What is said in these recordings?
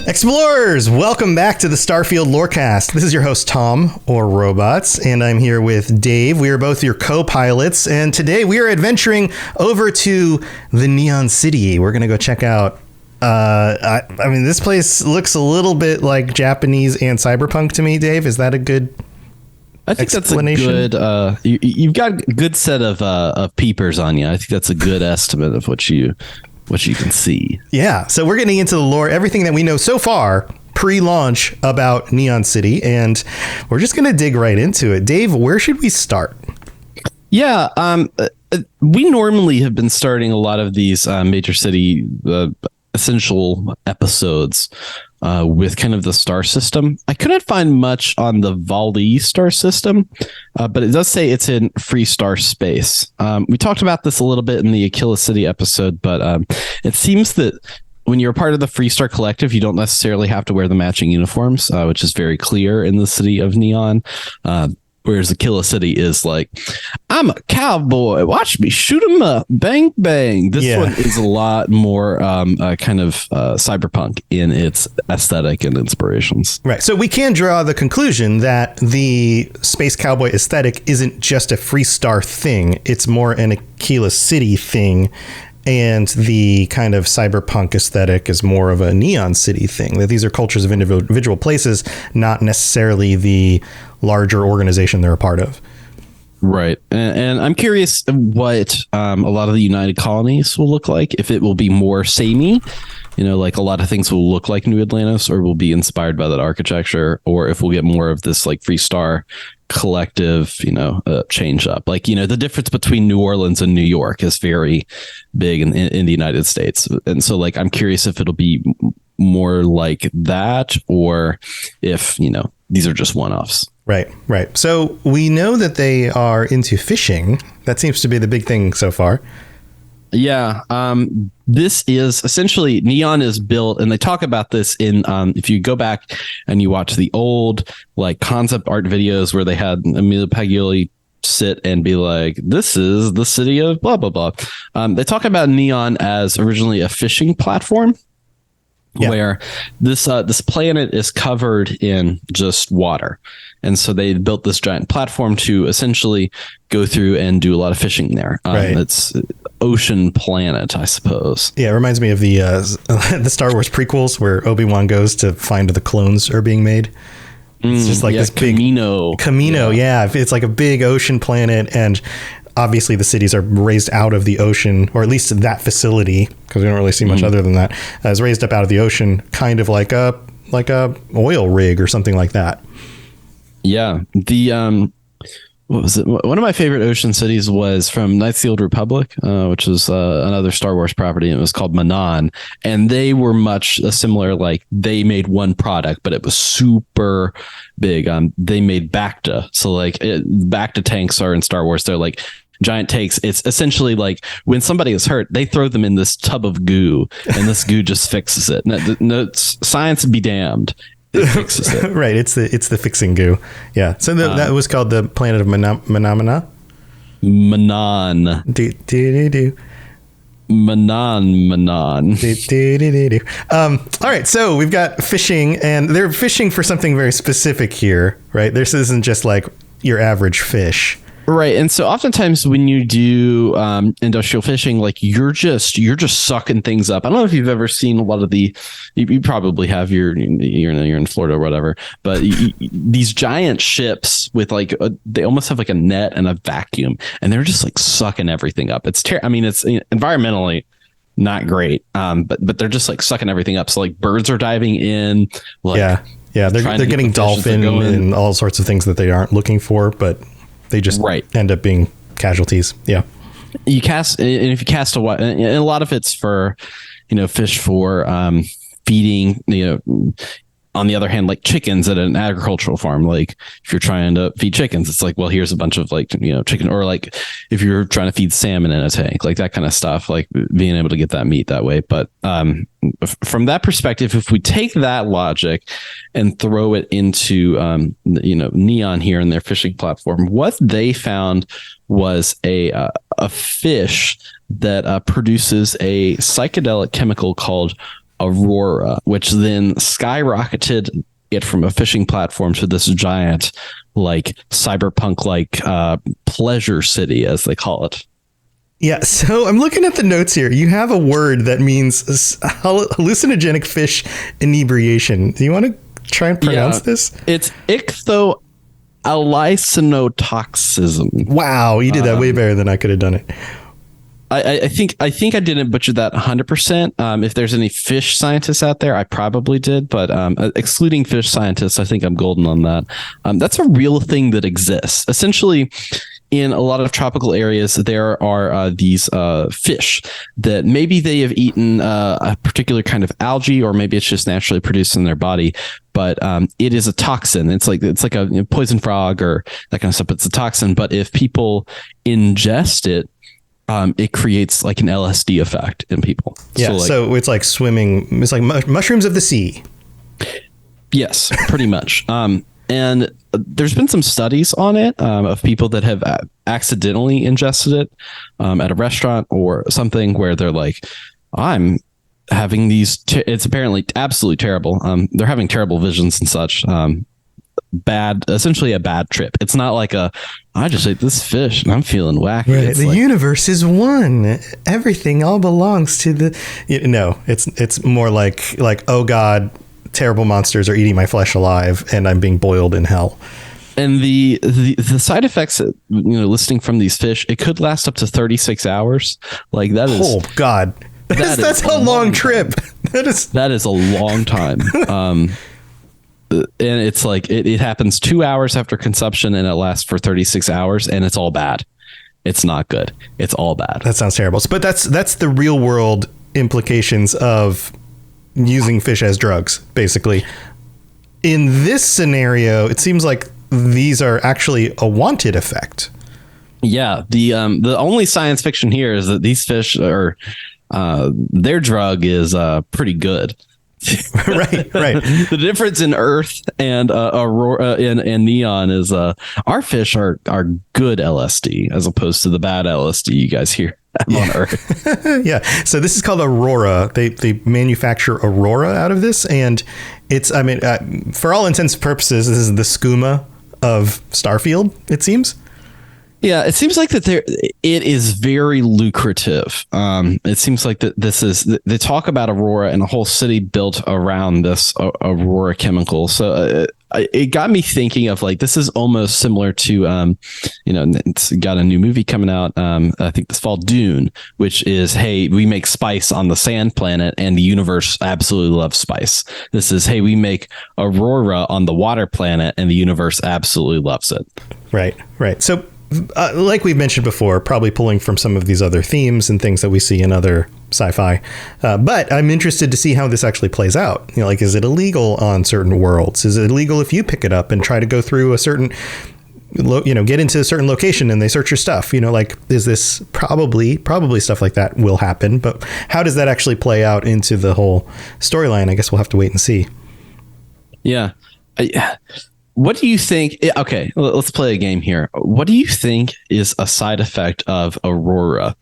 Explorers, welcome back to the Starfield Lorecast. This is your host, Tom, or Robots, and I'm here with Dave. We are both your co-pilots, and today we are adventuring over to the Neon City. We're going to go check out, I mean, this place looks a little bit like Japanese and Cyberpunk to me, Dave. Is that a good I think that's a good, you've got a good set of peepers on you. I think that's a good estimate of what you can see. Yeah. So we're getting into the lore, everything that we know so far pre-launch about Neon City, and we're just going to dig right into it. Dave, where should we start? Yeah. We normally have been starting a lot of these major city essential episodes with kind of the star system. I couldn't find much on the Vali star system, but it does say it's in free star space. We talked about this a little bit in the Aquila City episode, but it seems that when you're a part of the Free Star Collective, you don't necessarily have to wear the matching uniforms, which is very clear in the city of Neon. Whereas Aquila City is like, I'm a cowboy. Watch me shoot 'em up. Bang, bang. This one is a lot more kind of cyberpunk in its aesthetic and inspirations. Right. So we can draw the conclusion that the space cowboy aesthetic isn't just a Free Star thing. It's more an Aquila City thing. And the kind of cyberpunk aesthetic is more of a Neon City thing. That these are cultures of individual places, not necessarily the larger organization they're a part of. Right. And I'm curious what a lot of the United Colonies will look like. If it will be more samey, like a lot of things will look like New Atlantis, or will be inspired by that architecture, or if we'll get more of this like Free Star collective, change up. Like, the difference between New Orleans and New York is very big in the United States. And so like, I'm curious if it'll be more like that, or if, these are just one-offs. Right. So we know that they are into fishing. That seems to be the big thing so far. Yeah. This is essentially Neon is built, and they talk about this in if you go back and you watch the old like concept art videos where they had Emilio Paglioli sit and be like, this is the city of blah, blah, blah. They talk about Neon as originally a fishing platform. Yeah. Where this planet is covered in just water. And so they built this giant platform to essentially go through and do a lot of fishing there. Right. It's ocean planet, I suppose. Yeah, it reminds me of the the Star Wars prequels where Obi-Wan goes to find the clones are being made. It's just like this big Camino. Yeah, it's like a big ocean planet, and obviously the cities are raised out of the ocean, or at least that facility, because we don't really see much other than that, is raised up out of the ocean, kind of like a oil rig or something like that. Yeah. The what was it? One of my favorite ocean cities was from Knights of the Old Republic, which was another Star Wars property, and it was called Manan. And they were much similar. Like they made one product, but it was super big. They made Bacta. So like Bacta tanks are in Star Wars. They're like giant tanks. It's essentially like when somebody is hurt, they throw them in this tub of goo, and this goo just fixes it. No, science be damned. It fixes it. Right. It's the fixing goo. Yeah. So that was called the planet of Manamana. Manan. Manan. All right. So we've got fishing, and they're fishing for something very specific here, right? This isn't just like your average fish. Right. And so oftentimes when you do industrial fishing, like you're just sucking things up. I don't know if you've ever seen a lot of you probably have, you're in Florida or whatever, but these giant ships with like they almost have like a net and a vacuum, and they're just like sucking everything up. It's I mean, it's environmentally not great, but they're just like sucking everything up. So like birds are diving in. Like, yeah, they're getting dolphin and all sorts of things that they aren't looking for, but they just end up being casualties. Yeah. You cast, and if you cast and a lot of it's for, fish for feeding, on the other hand, like chickens at an agricultural farm, like if you're trying to feed chickens, it's like, well, here's a bunch of like, chicken, or like if you're trying to feed salmon in a tank, like that kind of stuff, like being able to get that meat that way. But from that perspective, if we take that logic and throw it into, Neon here in their fishing platform, what they found was a fish that produces a psychedelic chemical called Aurora, which then skyrocketed it from a fishing platform to this giant, like cyberpunk, like pleasure city, as they call it. Yeah, so I'm looking at the notes here. You have a word that means hallucinogenic fish inebriation. Do you want to try and pronounce this? It's ichthyalysinotoxism. Wow, you did that way better than I could have done it. I think I didn't butcher that 100%. If there's any fish scientists out there, I probably did, but excluding fish scientists, I think I'm golden on that. That's a real thing that exists. Essentially, in a lot of tropical areas, there are these fish that maybe they have eaten a particular kind of algae, or maybe it's just naturally produced in their body. But it is a toxin. It's like a poison frog or that kind of stuff. It's a toxin. But if people ingest it, it creates like an LSD effect in people. Yeah, so it's like swimming. It's like mushrooms of the sea. Yes, pretty much. And there's been some studies on it of people that have accidentally ingested it at a restaurant or something, where they're like, I'm having these. It's apparently absolutely terrible. They're having terrible visions and such. Essentially a bad trip. It's not like I just ate this fish and I'm feeling wacky. Right. The universe is one. Everything all belongs to the. No, it's more like oh God, terrible monsters are eating my flesh alive and I'm being boiled in hell. And the side effects, listing from these fish, it could last up to 36 hours. Like that is. Oh God, that's a long trip. That is a long time. And it's like it happens 2 hours after consumption and it lasts for 36 hours and it's all bad. It's not good. It's all bad. That sounds terrible. But that's the real world implications of using fish as drugs, basically. In this scenario, it seems like these are actually a wanted effect. Yeah. The only science fiction here is that these fish are their drug is pretty good. right. The difference in Earth and Aurora and Neon is our fish are good LSD as opposed to the bad LSD you guys hear on Earth. Yeah. So this is called Aurora. They manufacture Aurora out of this, and it's for all intents and purposes, this is the Skooma of Starfield, it seems. Yeah, it seems like that it is very lucrative. It seems like that they talk about Aurora and a whole city built around this Aurora chemical. So it got me thinking of like, this is almost similar to, it's got a new movie coming out. I think this fall, Dune, which is, hey, we make spice on the sand planet and the universe absolutely loves spice. This is, hey, we make Aurora on the water planet and the universe absolutely loves it. Right. So, like we've mentioned before, probably pulling from some of these other themes and things that we see in other sci-fi. But I'm interested to see how this actually plays out. Like, is it illegal on certain worlds? Is it illegal if you pick it up and try to go through a certain, get into a certain location and they search your stuff? Like, is this probably stuff like that will happen? But how does that actually play out into the whole storyline? I guess we'll have to wait and see. Yeah. What do you think? Okay, let's play a game here. What do you think is a side effect of Aurora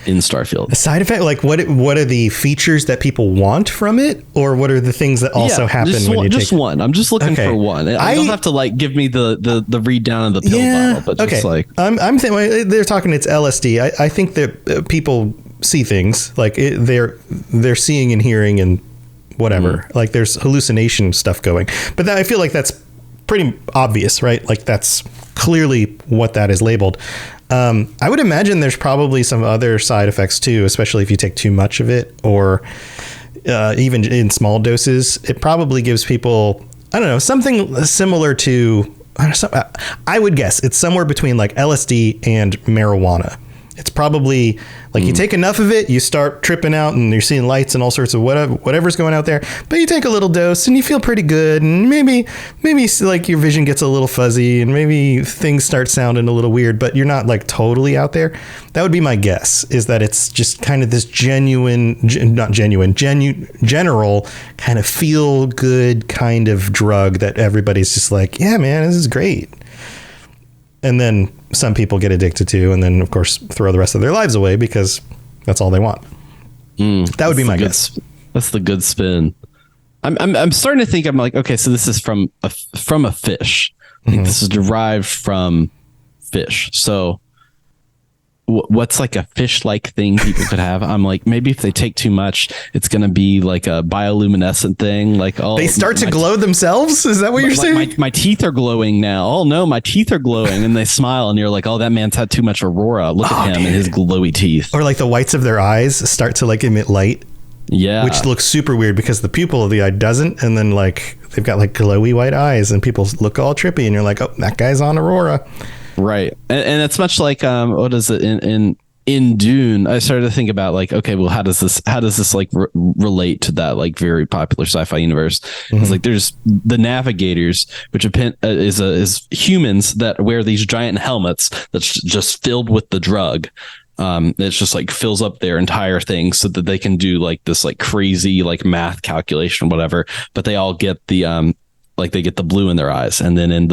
in Starfield? A side effect? Like what are the features that people want from it? Or what are the things that also happen when you take it? Just one. I'm just looking for one. I don't have to like give me the read down of the pill bottle, but just like I'm thinking they're talking it's LSD. I think that people see things like they're seeing and hearing and whatever. Like there's hallucination stuff going. But I feel like that's pretty obvious, right? Like that's clearly what that is labeled. I would imagine there's probably some other side effects too, especially if you take too much of it or even in small doses. It probably gives people, I don't know, something similar to, I would guess it's somewhere between like LSD and marijuana. It's probably like you take enough of it, you start tripping out and you're seeing lights and all sorts of whatever's going out there. But you take a little dose and you feel pretty good. And maybe like your vision gets a little fuzzy and maybe things start sounding a little weird, but you're not like totally out there. That would be my guess, is that it's just kind of this general kind of feel good kind of drug that everybody's just like, yeah, man, this is great. And then some people get addicted to, and then of course throw the rest of their lives away because that's all they want. That would be my guess. That's the good spin. I'm starting to think, I'm like, okay, so this is from a fish. Like, this is derived from fish. So what's like a fish-like thing people could have? I'm like, maybe if they take too much, it's going to be like a bioluminescent thing. Like, oh, they start to glow themselves. Is that what you're saying? My teeth are glowing now. Oh no, my teeth are glowing, and they smile, and you're like, oh, that man's had too much Aurora. Look at him and his glowy teeth. Or like the whites of their eyes start to like emit light. Yeah, which looks super weird because the pupil of the eye doesn't, and then like they've got like glowy white eyes, and people look all trippy, and you're like, oh, that guy's on Aurora. Right. And it's much like what is it in Dune? I started to think about like, okay, well, how does this like relate to that like very popular sci-fi universe? It's like there's the navigators, which is humans that wear these giant helmets that's just filled with the drug. It's just like fills up their entire thing so that they can do like this like crazy like math calculation, whatever. But they all get the like they get the blue in their eyes, and then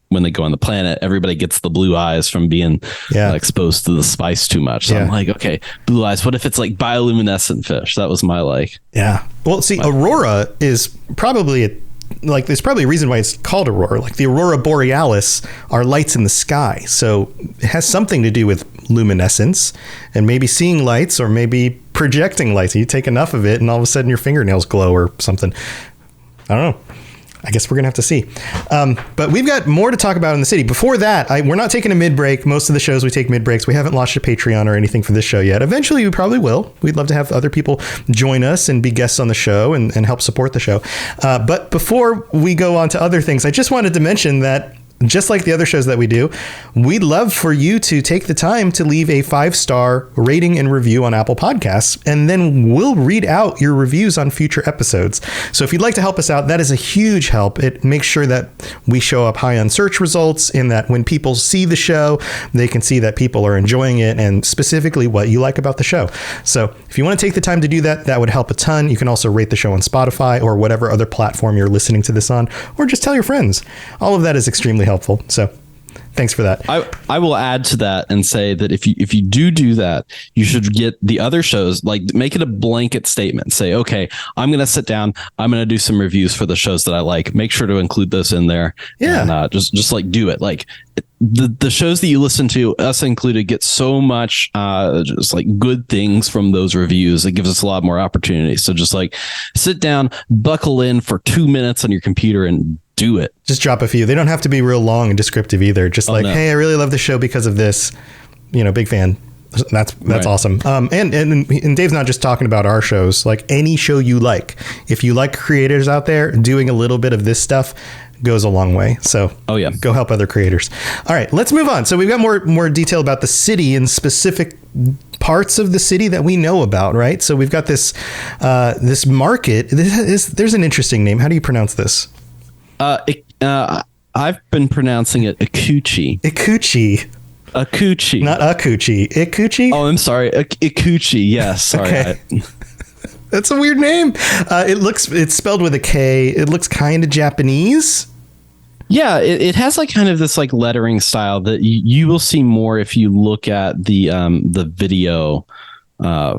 when they go on the planet, everybody gets the blue eyes from being exposed to the spice too much. So I'm like, okay, blue eyes. What if it's like bioluminescent fish? That was my like. Yeah. Well, see, Aurora is probably there's probably a reason why it's called Aurora. Like the Aurora Borealis are lights in the sky. So it has something to do with luminescence and maybe seeing lights or maybe projecting lights. You take enough of it and all of a sudden your fingernails glow or something. I don't know. I guess we're going to have to see. But we've got more to talk about in the city. Before that, we're not taking a mid-break. Most of the shows we take mid-breaks. We haven't launched a Patreon or anything for this show yet. Eventually, we probably will. We'd love to have other people join us and be guests on the show and help support the show. But before we go on to other things, I just wanted to mention that just like the other shows that we do, we'd love for you to take the time to leave a 5-star rating and review on Apple Podcasts, and then we'll read out your reviews on future episodes. So if you'd like to help us out, that is a huge help. It makes sure that we show up high on search results, and that when people see the show, they can see that people are enjoying it and specifically what you like about the show. So if you want to take the time to do that, that would help a ton. You can also rate the show on Spotify or whatever other platform you're listening to this on, or just tell your friends. All of that is extremely helpful. So thanks for that. I will add to that and say that if you do that, you should get the other shows, like make it a blanket statement. Say, okay, I'm going to sit down. I'm going to do some reviews for the shows that I like. Make sure to include this in there. Yeah. And just like do it. Like the shows that you listen to, us included, get so much just like good things from those reviews. It gives us a lot more opportunities. So just like sit down, buckle in for 2 minutes on your computer and do it. Just drop a few. They don't have to be real long and descriptive either. Just hey, I really love the show because of this. Big fan. That's right. Awesome. And Dave's not just talking about our shows. Like any show you like, if you like creators out there, doing a little bit of this stuff goes a long way. So go help other creators. All right, let's move on. So we've got more detail about the city and specific parts of the city that we know about, right? So we've got this market. There's an interesting name. How do you pronounce this? I've been pronouncing it Ikuchi. Ikuchi. Not Akuchi. Ikuchi? Oh, I'm sorry. Ikuchi. Yes. Sorry. Okay. That's a weird name. It's spelled with a K. It looks kind of Japanese. Yeah, it has like kind of this like lettering style that you will see more if you look at the video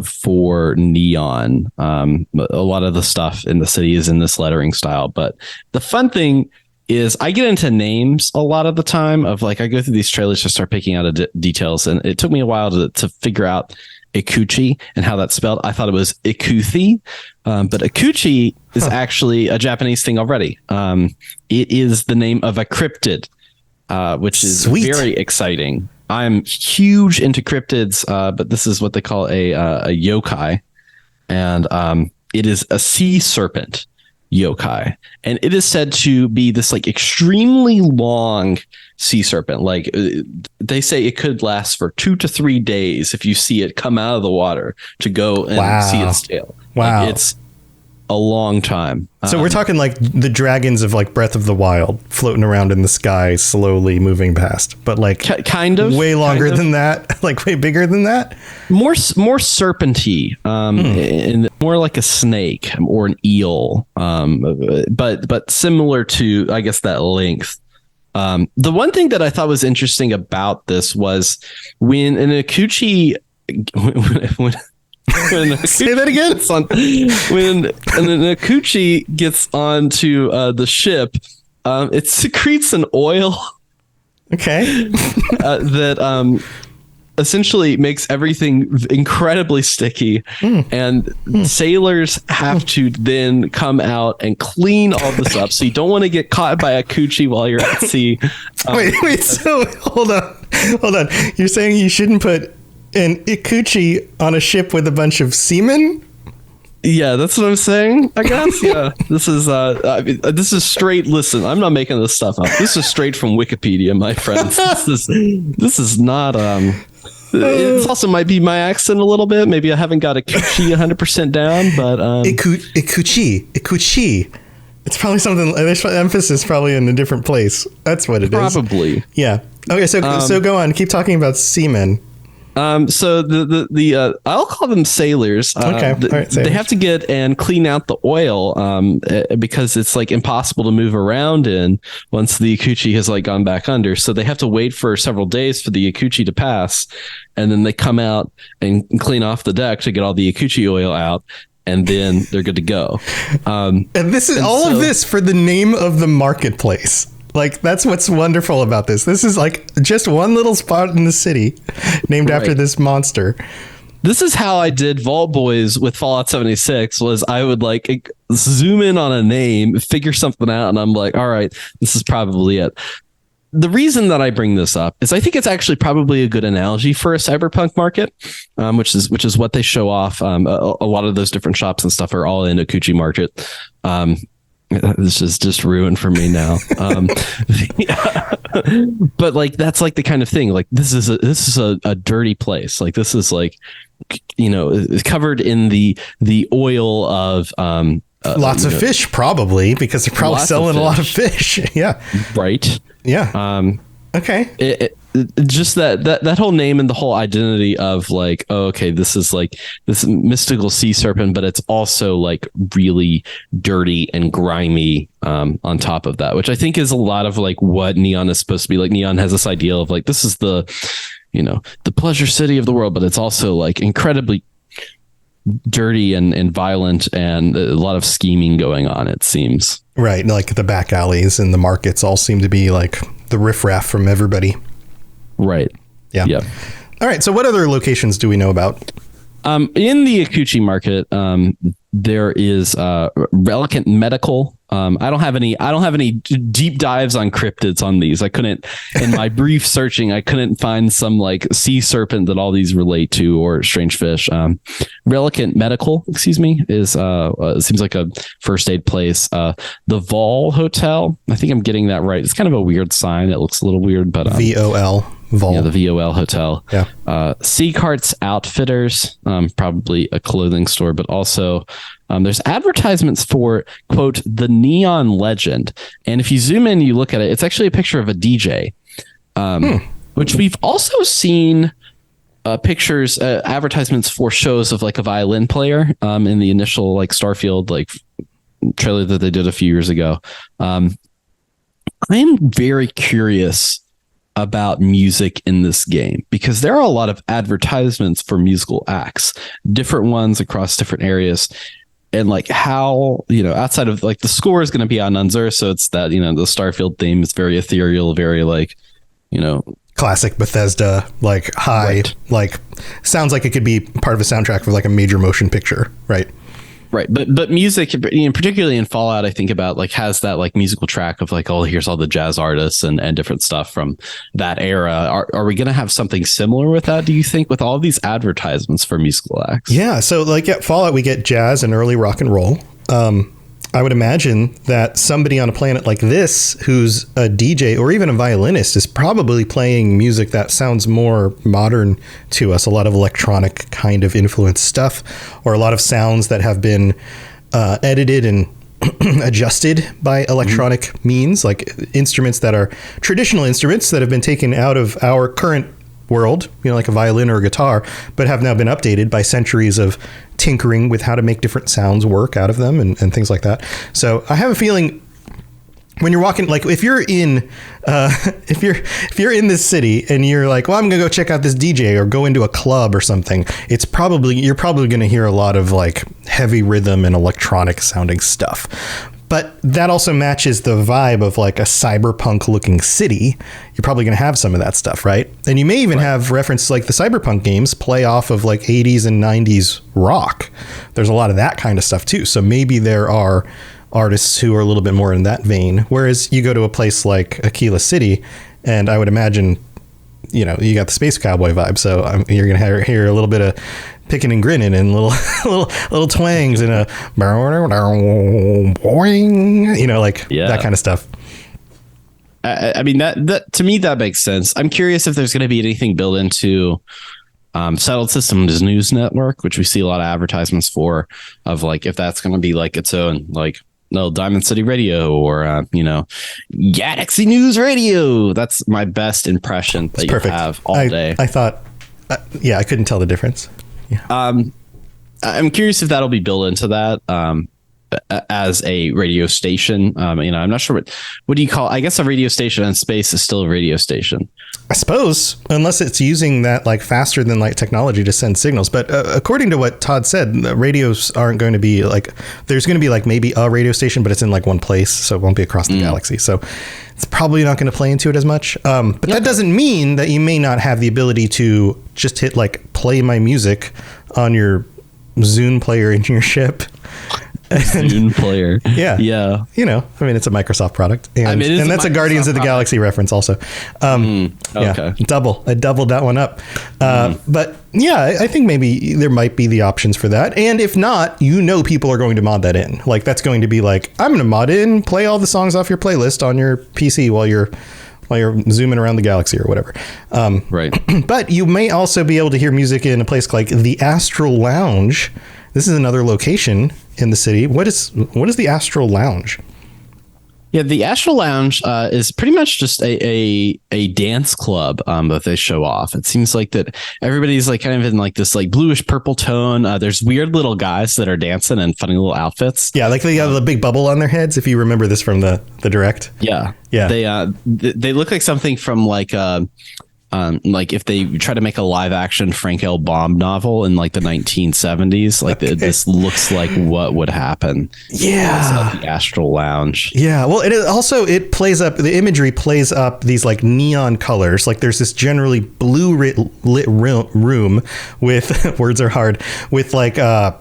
for Neon. A lot of the stuff in the city is in this lettering style. But the fun thing is I get into names a lot of the time of like I go through these trailers to start picking out details. And it took me a while to figure out Ikuchi and how that's spelled. I thought it was Ikuthi, but Ikuchi is actually a Japanese thing already. It is the name of a cryptid, which is very exciting. I'm huge into cryptids, but this is what they call a yokai, and it is a sea serpent yokai, and it is said to be this like extremely long sea serpent. Like they say it could last for 2 to 3 days if you see it come out of the water to go and see its tail. Wow. Like, it's a long time. So we're talking like the dragons of like Breath of the Wild floating around in the sky, slowly moving past, but like kind of way longer than that, like way bigger than that. More serpenty, and more like a snake or an eel, but similar to, I guess, that length. The one thing that I thought was interesting about this was when an Ikuchi, Say that again. When an Ikuchi gets onto the ship, it secretes an oil. Okay. That essentially makes everything incredibly sticky, and sailors have to then come out and clean all this up. So you don't want to get caught by a Ikuchi while you're at sea. Wait. So hold on. You're saying you shouldn't put an Ikuchi on a ship with a bunch of seamen? Yeah, that's what I'm saying, I guess. Yeah, this is straight. Listen, I'm not making this stuff up. This is straight from Wikipedia, my friends. This is not. It also might be my accent a little bit. Maybe I haven't got Ikuchi 100% down, but Ikuchi. It's probably something. There's emphasis probably in a different place. That's what it is. Probably. Yeah. Okay. So go on. Keep talking about seamen. So the I'll call them sailors. Okay. Sailors. They have to get and clean out the oil because it's like impossible to move around in once the Ikuchi has like gone back under. So they have to wait for several days for the Ikuchi to pass, and then they come out and clean off the deck to get all the Ikuchi oil out, and then they're good to go. And this is of this for the name of the marketplace. Like, that's what's wonderful about this. This is like just one little spot in the city named after this monster. This is how I did Vault Boys with Fallout 76 was I would like zoom in on a name, figure something out, and I'm like, all right, this is probably it. The reason that I bring this up is I think it's actually probably a good analogy for a cyberpunk market, which is what they show off. A lot of those different shops and stuff are all in Ikuchi market. This is just ruined for me now. But like, that's like the kind of thing, like this is a dirty place. Like this is like, covered in the oil of, lots of fish, probably, because they're probably selling a lot of fish. Yeah. Right. Yeah. Okay. Just that whole name and the whole identity of like, oh, okay, this is like this mystical sea serpent, but it's also like really dirty and grimy on top of that, which I think is a lot of like what Neon is supposed to be. Like Neon has this ideal of like, this is the pleasure city of the world, but it's also like incredibly dirty and violent and a lot of scheming going on, it seems. Right. Like the back alleys and the markets all seem to be like the riffraff from everybody. Right. Yeah. All right. So what other locations do we know about? In the Ikuchi market, there is Reliquant Medical. I don't have any deep dives on cryptids on these. I couldn't, in my brief searching, I couldn't find some like sea serpent that all these relate to or strange fish. Reliquant Medical, is seems like a first aid place. The Vol Hotel. I think I'm getting that right. It's kind of a weird sign. It looks a little weird, but VOL. Vol. Yeah, the VOL Hotel. Yeah. Sea Carts Outfitters, probably a clothing store, but also there's advertisements for, quote, the Neon Legend. And if you zoom in, you look at it, it's actually a picture of a DJ, which we've also seen pictures, advertisements for shows of like a violin player in the initial like Starfield like trailer that they did a few years ago. I'm very curious about music in this game because there are a lot of advertisements for musical acts, different ones across different areas. And like how, outside of like the score is going to be on Unzer. So it's that, the Starfield theme is very ethereal, very like, classic Bethesda, like high, right. Like sounds like it could be part of a soundtrack for like a major motion picture. Right. Right. But music, particularly in Fallout, I think about like has that like musical track of like, oh, here's all the jazz artists and different stuff from that era. Are we going to have something similar with that, do you think, with all these advertisements for musical acts? Yeah. So like at Fallout, we get jazz and early rock and roll. I would imagine that somebody on a planet like this, who's a DJ or even a violinist, is probably playing music that sounds more modern to us. A lot of electronic kind of influenced stuff, or a lot of sounds that have been edited and adjusted by electronic means, like instruments that are traditional instruments that have been taken out of our current world, like a violin or a guitar, but have now been updated by centuries of tinkering with how to make different sounds work out of them and things like that. So I have a feeling when you're walking, like if you're in if you're in this city and you're like, well, I'm gonna go check out this DJ or go into a club or something, you're probably gonna hear a lot of like heavy rhythm and electronic sounding stuff. But that also matches the vibe of like a cyberpunk looking city. You're probably going to have some of that stuff, right? And you may even have reference like the cyberpunk games play off of like 80s and 90s rock. There's a lot of that kind of stuff too. So maybe there are artists who are a little bit more in that vein. Whereas you go to a place like Aquila City, and I would imagine, you know, you got the Space Cowboy vibe. So you're going to hear a little bit of picking and grinning and little twangs and a boing, you know, like that kind of stuff. I mean, that to me, that makes sense. I'm curious if there's going to be anything built into Settled Systems News Network, which we see a lot of advertisements for, of like if that's going to be like its own like Diamond City Radio or you know, Galaxy News Radio. That's my best impression that you have all day. I thought, I couldn't tell the difference. Yeah. I'm curious if that'll be built into that as a radio station. You know, I'm not sure what do you call? I guess a radio station in space is still a radio station, I suppose, unless it's using that like faster than light technology to send signals. But according to what Todd said, the radios aren't going to be like, there's going to be like maybe a radio station, but it's in like one place, so it won't be across the galaxy. So it's probably not going to play into it as much. But that doesn't mean that you may not have the ability to just hit like play my music on your Zune player in your ship. Zune player. Yeah. You know, I mean, it's a Microsoft product. And, I mean, and that's a Guardians of the Galaxy reference also. Okay. Yeah, I doubled that one up. But yeah, I think maybe there might be the options for that. And if not, you know, people are going to mod that in. Like, that's going to be like, I'm going to mod in, play all the songs off your playlist on your PC while you're zooming around the galaxy or whatever. Right. But you may also be able to hear music in a place like the Astral Lounge. This is another location in the city. What is the Astral Lounge? Yeah, the Astral Lounge is pretty much just a dance club that they show off. It seems like that everybody's like kind of in like this like bluish purple tone. There's weird little guys that are dancing in funny little outfits. Yeah, like they have the big bubble on their heads. If you remember this from the direct. Yeah. They look like something from like if they try to make a live action Frank L. Baum novel in like the 1970s, like this looks like what would happen. Yeah. The Astral Lounge. Yeah. Well, it plays up, the imagery plays up these like neon colors. Like there's this generally blue lit room with words are hard with like, I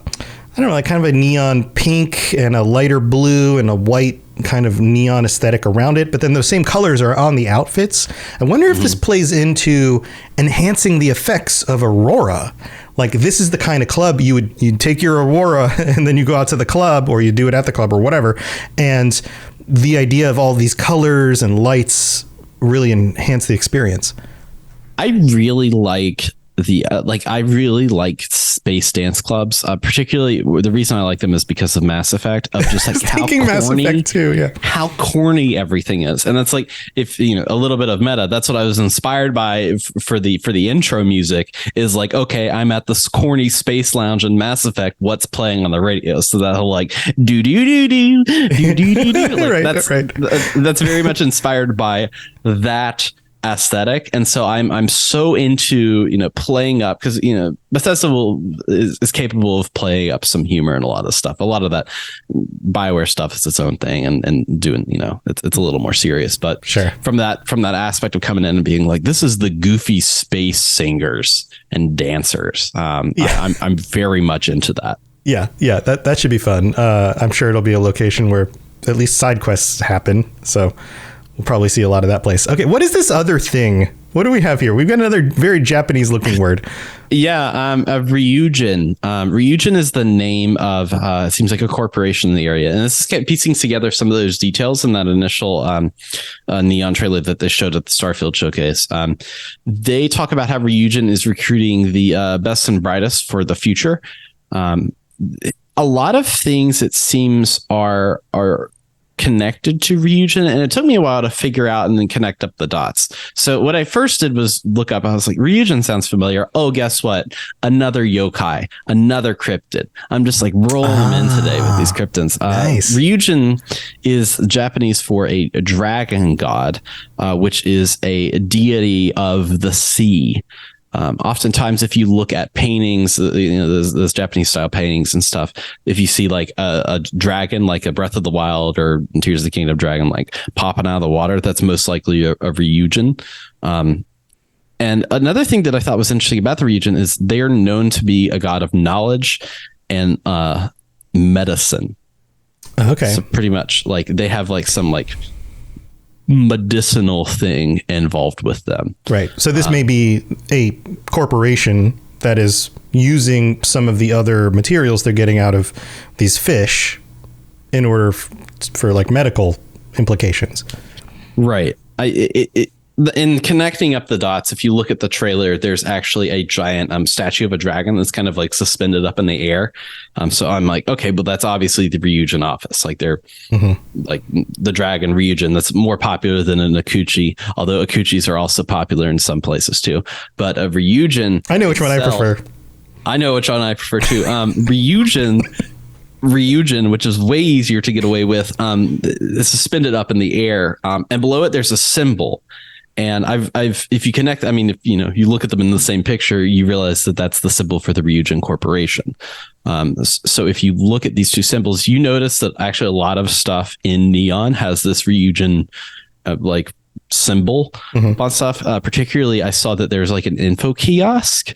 don't know, like kind of a neon pink and a lighter blue and a white kind of neon aesthetic around it, but then those same colors are on the outfits. I wonder if this plays into enhancing the effects of Aurora. Like this is the kind of club you'd take your Aurora and then you go out to the club, or you do it at the club or whatever, and the idea of all these colors and lights really enhance the experience. I really like I really like space dance clubs, particularly the reason I like them is because of Mass Effect, of just like how corny, Mass Effect too, yeah. How corny everything is. And that's like, if you know, a little bit of meta, that's what I was inspired by for the intro music is like, okay, I'm at this corny space lounge in Mass Effect, what's playing on the radio? So that whole like do do do do do do do like that's very much inspired by that aesthetic. And so I'm so into, you know, playing up, because, you know, Bethesda is capable of playing up some humor and a lot of stuff. A lot of that BioWare stuff is its own thing and doing, you know, it's a little more serious. But sure, from that aspect of coming in and being like, this is the goofy space singers and dancers. I'm very much into that. Yeah, that should be fun. I'm sure it'll be a location where at least side quests happen. So we'll probably see a lot of that place. Okay, what is this other thing? What do we have here? We've got another very Japanese looking word. Yeah, Ryugen. Ryugen is the name of, it seems like a corporation in the area. And this is kind of piecing together some of those details in that initial neon trailer that they showed at the Starfield showcase. They talk about how Ryugen is recruiting the best and brightest for the future. A lot of things, it seems, are connected to Ryugen, and it took me a while to figure out and then connect up the dots. So what I first did was look up. I was like, Ryugen sounds familiar. Oh, guess what? Another yokai, another cryptid. I'm just like rolling them in today with these cryptids. Nice. Ryugen is Japanese for a dragon god, which is a deity of the sea. Oftentimes, if you look at paintings, those Japanese style paintings and stuff, if you see like a dragon, like a Breath of the Wild or Tears of the Kingdom dragon, like popping out of the water, that's most likely a Ryugen. And another thing that I thought was interesting about the Ryugen is they are known to be a god of knowledge and medicine. Okay. So pretty much like they have like some like medicinal thing involved with them. Right. So this may be a corporation that is using some of the other materials they're getting out of these fish in order for like medical implications. Right. In connecting up the dots, if you look at the trailer, there's actually a giant statue of a dragon that's kind of like suspended up in the air. So I'm like, okay, but that's obviously the Ryugen office. Like they're like the dragon Ryugen that's more popular than an Ikuchi, although Ikuchis are also popular in some places too. But a Ryugen, I know which one I prefer. I know which one I prefer too. Ryugen, which is way easier to get away with, is suspended up in the air, and below it there's a symbol. And if you connect, I mean, if you look at them in the same picture, you realize that that's the symbol for the Ryugen Corporation. So if you look at these two symbols, you notice that actually a lot of stuff in Neon has this Ryugen like symbol on stuff. Particularly, I saw that there's like an info kiosk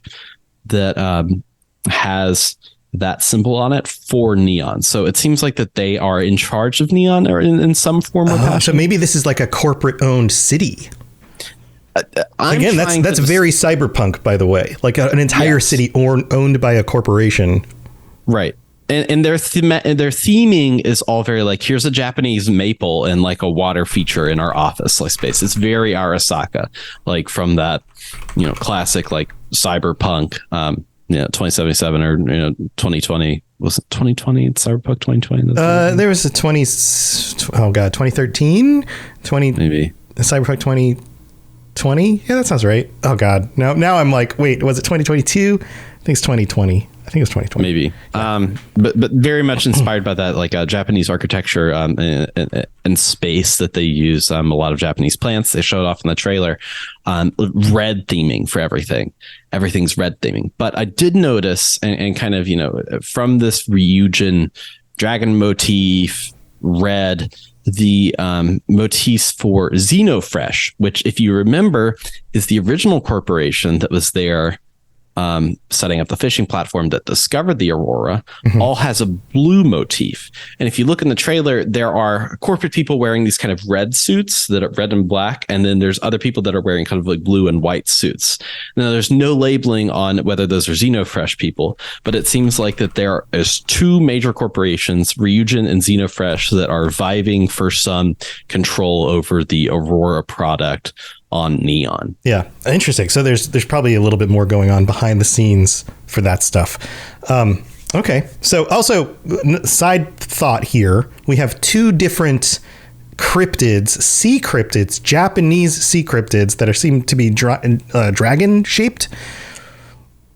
that has that symbol on it for Neon. So it seems like that they are in charge of Neon or in some form or fashion. So maybe this is like a corporate owned city. Again, that's very cyberpunk, by the way, like an entire city owned by a corporation. Right. And their theming is all very like, here's a Japanese maple and like a water feature in our office like space. It's very Arasaka, like from that, classic like cyberpunk, 2077 or 2020. Was it 2020? Cyberpunk 2020? There was a 2013, maybe Cyberpunk 2020. Yeah, that sounds right. Oh God, now I'm like, wait, was it 2022? I think it's 2020. I think it was 2020. Maybe. But very much inspired by that, like Japanese architecture and space that they use. A lot of Japanese plants they showed off in the trailer. Red theming for everything. Everything's red theming. But I did notice, and kind of from this Ryugen dragon motif, red. The motifs for Xenofresh, which, if you remember, is the original corporation that was there setting up the fishing platform that discovered the Aurora, all has a blue motif. And if you look in the trailer, there are corporate people wearing these kind of red suits that are red and black. And then there's other people that are wearing kind of like blue and white suits. Now, there's no labeling on whether those are Xenofresh people, but it seems like that there is two major corporations, Ryugen and Xenofresh, that are vying for some control over the Aurora product on Neon. Yeah, interesting. So there's probably a little bit more going on behind the scenes for that stuff. Okay. So also, side thought here, we have two different cryptids, sea cryptids, Japanese sea cryptids that seem to be dragon shaped.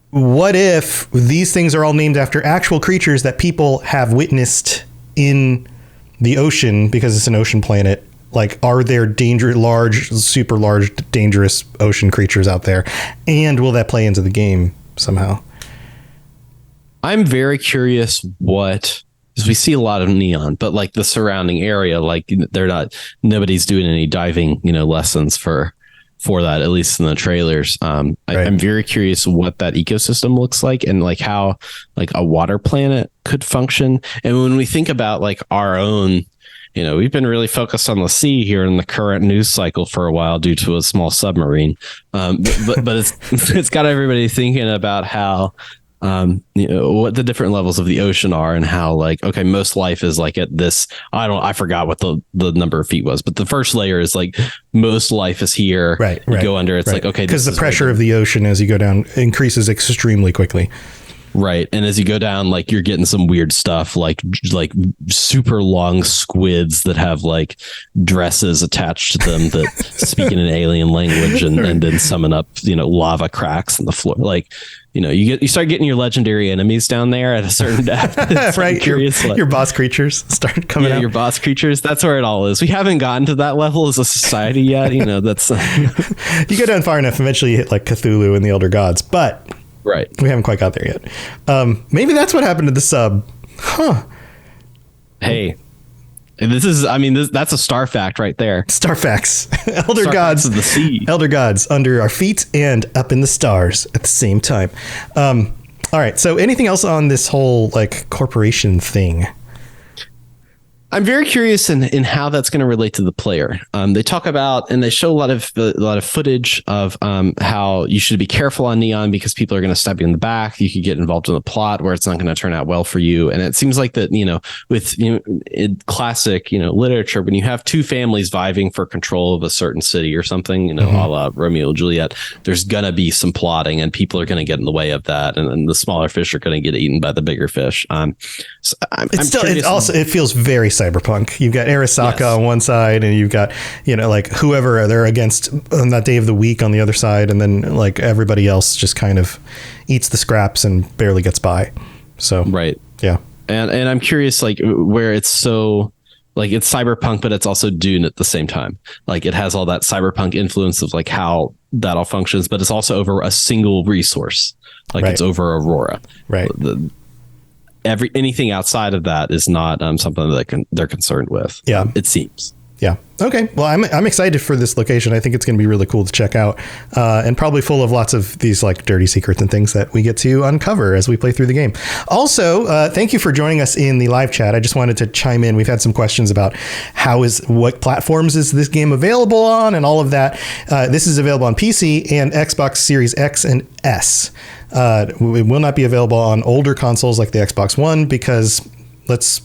What if these things are all named after actual creatures that people have witnessed in the ocean because it's an ocean planet? Like, are there super large, dangerous ocean creatures out there? And will that play into the game somehow? I'm very curious because we see a lot of Neon, but like the surrounding area, like nobody's doing any diving, lessons for that, at least in the trailers. Right. I'm very curious what that ecosystem looks like and like how like a water planet could function. And when we think about like our own, we've been really focused on the sea here in the current news cycle for a while due to a small submarine. But it's got everybody thinking about how, what the different levels of the ocean are and how like, okay, most life is like at this, I forgot what the number of feet was, but the first layer is like most life is here. Right. You go under, it's like, okay. Because the pressure of the ocean as you go down increases extremely quickly. Right. And as you go down, like you're getting some weird stuff, like super long squids that have like dresses attached to them that speak in an alien language and then summon up, lava cracks in the floor. Like, you start getting your legendary enemies down there at a certain depth. Right. Your boss creatures start coming out. Your boss creatures. That's where it all is. We haven't gotten to that level as a society yet. That's you go down far enough, eventually you hit like Cthulhu and the Elder Gods, but right. We haven't quite got there yet. Maybe that's what happened to the sub. Huh. Hey, that's a star fact right there. Star facts. Elder Gods of the sea. Elder Gods under our feet and up in the stars at the same time. All right. So anything else on this whole like corporation thing? I'm very curious in how that's going to relate to the player. They talk about and they show a lot of footage of how you should be careful on Neon because people are going to stab you in the back. You could get involved in a plot where it's not going to turn out well for you. And it seems like that with in classic literature, when you have two families vying for control of a certain city or something, a la Romeo and Juliet, there's going to be some plotting and people are going to get in the way of that, and the smaller fish are going to get eaten by the bigger fish. So it feels very Cyberpunk. You've got Arasaka on one side, and you've got like whoever they're against on that day of the week on the other side, and then like everybody else just kind of eats the scraps and barely gets by. So right, yeah. And I'm curious, like where it's so like it's Cyberpunk, but it's also Dune at the same time. Like it has all that Cyberpunk influence of like how that all functions, but it's also over a single resource. Like It's over Aurora. Right. Anything outside of that is not something that they're concerned with. Yeah, it seems. Yeah. Okay. Well, I'm excited for this location. I think it's going to be really cool to check out, and probably full of lots of these like dirty secrets and things that we get to uncover as we play through the game. Also, thank you for joining us in the live chat. I just wanted to chime in. We've had some questions about what platforms is this game available on and all of that. This is available on PC and Xbox Series X and S. It will not be available on older consoles like the Xbox One because let's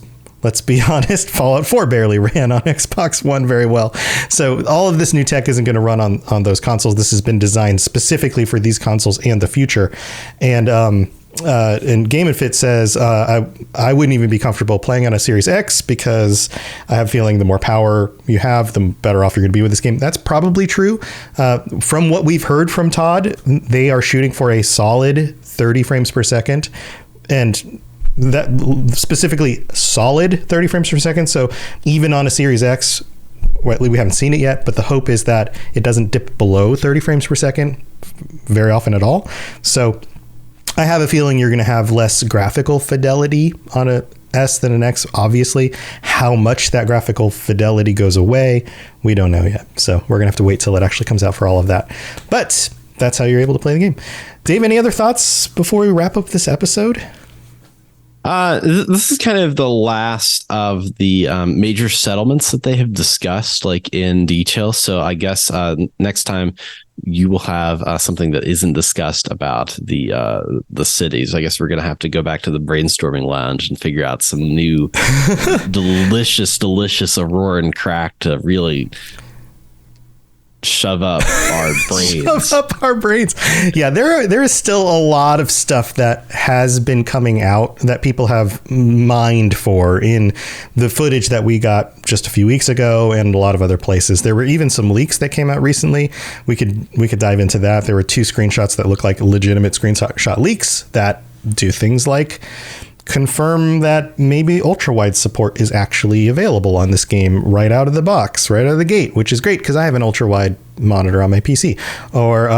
be honest, Fallout 4 barely ran on Xbox One very well. So all of this new tech isn't going to run on those consoles. This has been designed specifically for these consoles and the future. And Game and Fit says, I wouldn't even be comfortable playing on a Series X because I have a feeling the more power you have, the better off you're going to be with this game. That's probably true. From what we've heard from Todd, they are shooting for a solid 30 frames per second. And that specifically solid 30 frames per second. So even on a Series X, well, we haven't seen it yet, but the hope is that it doesn't dip below 30 frames per second very often at all. So I have a feeling you're going to have less graphical fidelity on a S than an X. Obviously, how much that graphical fidelity goes away, we don't know yet. So we're going to have to wait till it actually comes out for all of that. But that's how you're able to play the game. Dave, any other thoughts before we wrap up this episode? This is kind of the last of the major settlements that they have discussed like in detail. So I guess next time you will have something that isn't discussed about the cities. I guess we're going to have to go back to the brainstorming lounge and figure out some new delicious Auroran crack to really shove up our brains. Shove up our brains. Yeah, there is still a lot of stuff that has been coming out that people have mined for in the footage that we got just a few weeks ago and a lot of other places. There were even some leaks that came out recently. We could dive into that. There were 2 screenshots that look like legitimate screenshot leaks that do things like confirm that maybe ultra-wide support is actually available on this game right out of the box, right out of the gate, which is great because I have an ultra-wide monitor on my PC. Or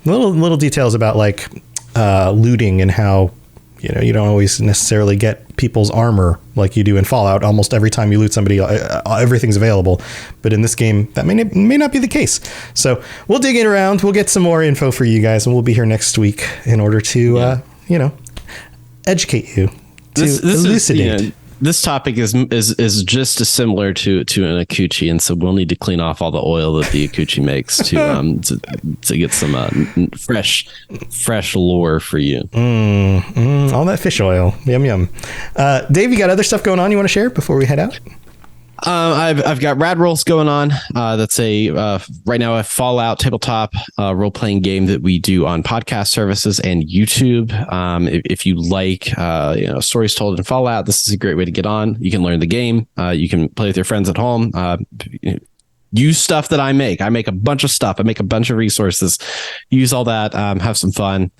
little details about like looting and how you don't always necessarily get people's armor like you do in Fallout. Almost every time you loot somebody, everything's available. But in this game, that may not be the case. So we'll dig it around. We'll get some more info for you guys, and we'll be here next week in order to educate you. This elucidate. This topic is just as similar to an Ikuchi, and so we'll need to clean off all the oil that the Ikuchi makes to get some fresh lore for you. All that fish oil, yum yum. Dave, you got other stuff going on you want to share before we head out? I've got Rad Rolls going on. That's right now a Fallout tabletop role playing game that we do on podcast services and YouTube. If you like stories told in Fallout, this is a great way to get on. You can learn the game. You can play with your friends at home. Use stuff that I make. I make a bunch of stuff. I make a bunch of resources. Use all that. Have some fun.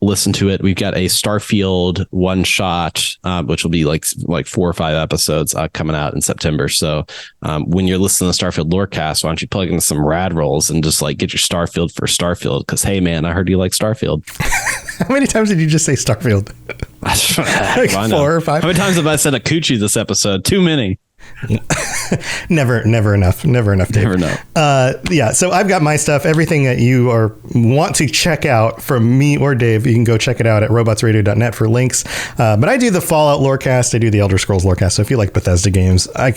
Listen to it. We've got a Starfield one shot, which will be like 4 or 5 episodes coming out in September. So when you're listening to Starfield Lorecast, why don't you plug in some Rad Rolls and just like get your Starfield for Starfield? Because hey, man, I heard you like Starfield. How many times did you just say Starfield? Like 4 or 5. How many times have I said Ikuchi this episode? Too many. never enough, Dave. Never know. So I've got my stuff, everything that you want to check out from me or Dave. You can go check it out at robotsradio.net for links. But I do the Fallout Lorecast. I do the Elder Scrolls Lorecast. So if you like Bethesda games, I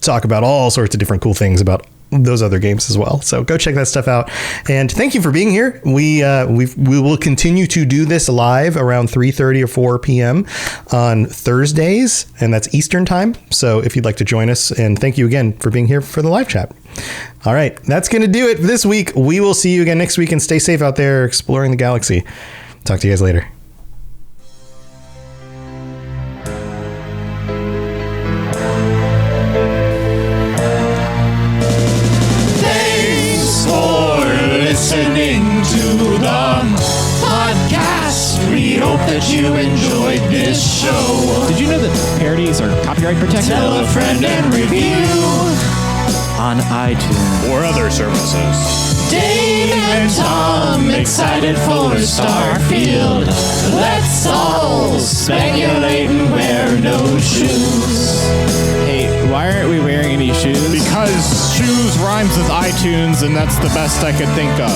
talk about all sorts of different cool things about those other games as well. So go check that stuff out. And thank you for being here. We will continue to do this live around 3:30 or 4 p.m. on Thursdays, and that's Eastern time. So if you'd like to join us, and thank you again for being here for the live chat. All right, that's going to do it this week. We will see you again next week, and stay safe out there exploring the galaxy. Talk to you guys later. Listening to the podcast. We hope that you enjoyed this show. Did you know that parodies are copyright protected? Tell a friend and review on iTunes or other services. Dave and Tom excited for Starfield. Let's all speculate and wear no shoes. Hey, why aren't we wearing any shoes? Because shoes rhymes with iTunes, and that's the best I could think of.